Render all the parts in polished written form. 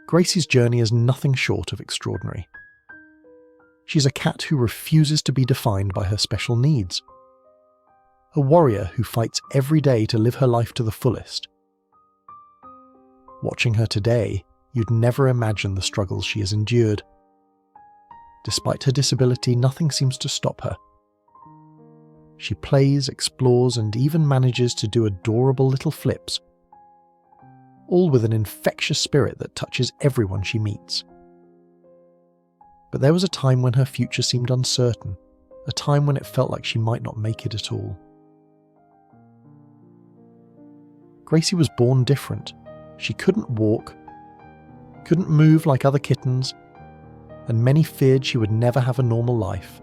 Gracie's journey is nothing short of extraordinary. She's a cat who refuses to be defined by her special needs. A warrior who fights every day to live her life to the fullest. Watching her today, you'd never imagine the struggles she has endured. Despite her disability, nothing seems to stop her. She plays, explores, and even manages to do adorable little flips, all with an infectious spirit that touches everyone she meets. But there was a time when her future seemed uncertain, a time when it felt like she might not make it at all. Gracie was born different. She couldn't walk, couldn't move like other kittens, and many feared she would never have a normal life.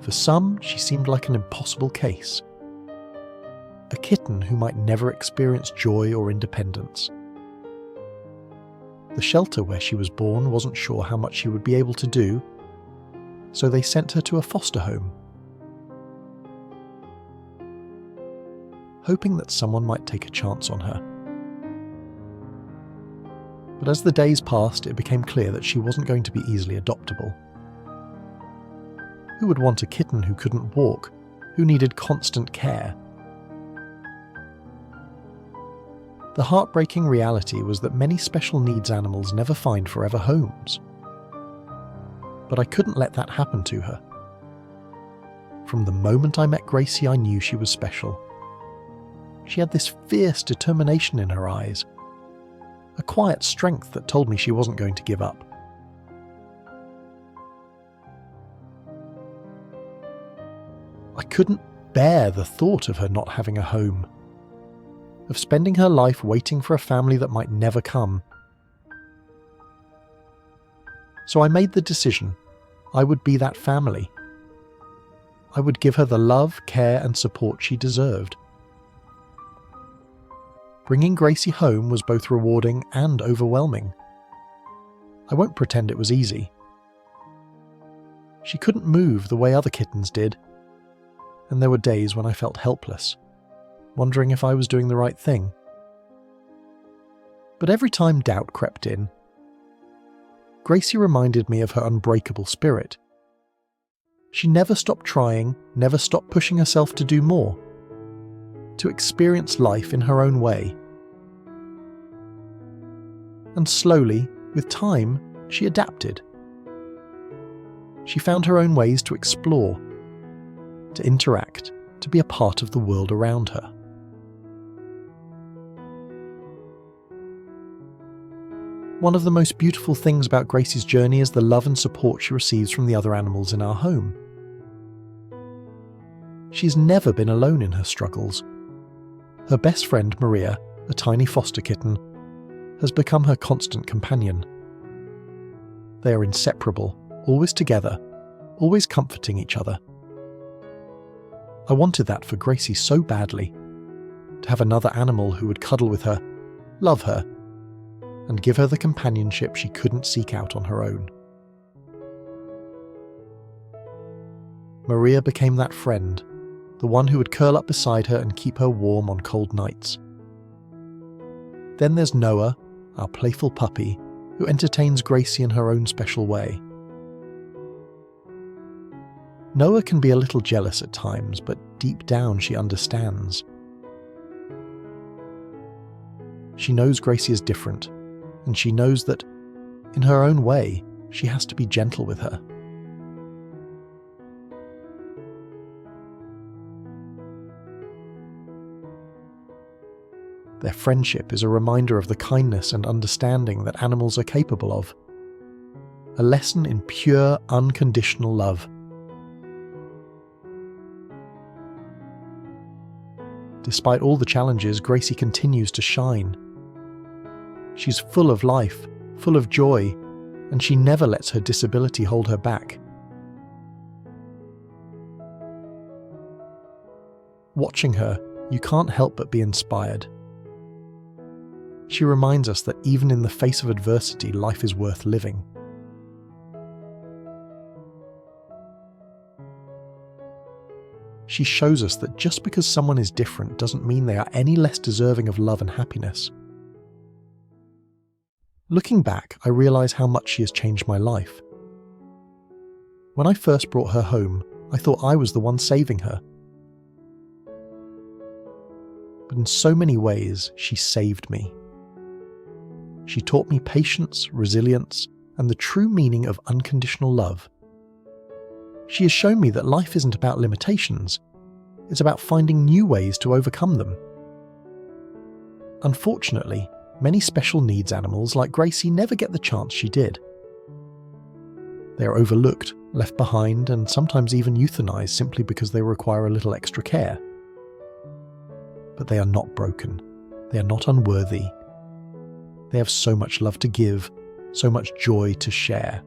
For some, she seemed like an impossible case. A kitten who might never experience joy or independence. The shelter where she was born wasn't sure how much she would be able to do, so they sent her to a foster home, hoping that someone might take a chance on her. But as the days passed, it became clear that she wasn't going to be easily adoptable. Who would want a kitten who couldn't walk, who needed constant care? The heartbreaking reality was that many special needs animals never find forever homes. But I couldn't let that happen to her. From the moment I met Gracie, I knew she was special. She had this fierce determination in her eyes, a quiet strength that told me she wasn't going to give up. I couldn't bear the thought of her not having a home, of spending her life waiting for a family that might never come. So I made the decision I would be that family. I would give her the love, care, and support she deserved. Bringing Gracie home was both rewarding and overwhelming. I won't pretend it was easy. She couldn't move the way other kittens did, and there were days when I felt helpless, wondering if I was doing the right thing. But every time doubt crept in, Gracie reminded me of her unbreakable spirit. She never stopped trying, never stopped pushing herself to do more, to experience life in her own way. And slowly, with time, she adapted. She found her own ways to explore, to interact, to be a part of the world around her. One of the most beautiful things about Gracie's journey is the love and support she receives from the other animals in our home. She's never been alone in her struggles. Her best friend, Maria, a tiny foster kitten, has become her constant companion. They are inseparable, always together, always comforting each other. I wanted that for Gracie so badly, to have another animal who would cuddle with her, love her, and give her the companionship she couldn't seek out on her own. Maria became that friend, the one who would curl up beside her and keep her warm on cold nights. Then there's Noah, our playful puppy, who entertains Gracie in her own special way. Noah can be a little jealous at times, but deep down she understands. She knows Gracie is different, and she knows that, in her own way, she has to be gentle with her. Their friendship is a reminder of the kindness and understanding that animals are capable of. A lesson in pure, unconditional love. Despite all the challenges, Gracie continues to shine. She's full of life, full of joy, and she never lets her disability hold her back. Watching her, you can't help but be inspired. She reminds us that even in the face of adversity, life is worth living. She shows us that just because someone is different doesn't mean they are any less deserving of love and happiness. Looking back, I realise how much she has changed my life. When I first brought her home, I thought I was the one saving her. But in so many ways, she saved me. She taught me patience, resilience, and the true meaning of unconditional love. She has shown me that life isn't about limitations, it's about finding new ways to overcome them. Unfortunately, many special needs animals like Gracie never get the chance she did. They are overlooked, left behind, and sometimes even euthanized simply because they require a little extra care. But they are not broken. They are not unworthy. They have so much love to give, so much joy to share.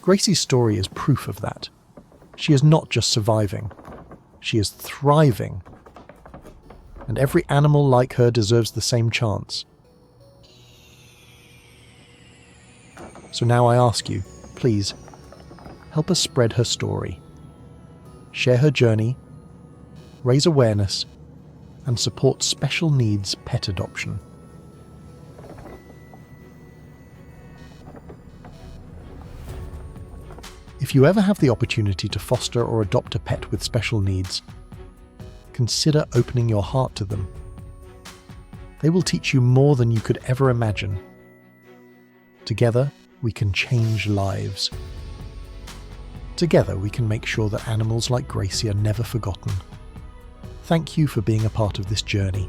Gracie's story is proof of that. She is not just surviving, she is thriving. And every animal like her deserves the same chance. So now I ask you, please, help us spread her story. Share her journey, raise awareness, and support special needs pet adoption. If you ever have the opportunity to foster or adopt a pet with special needs, consider opening your heart to them. They will teach you more than you could ever imagine. Together, we can change lives. Together, we can make sure that animals like Gracie are never forgotten. Thank you for being a part of this journey.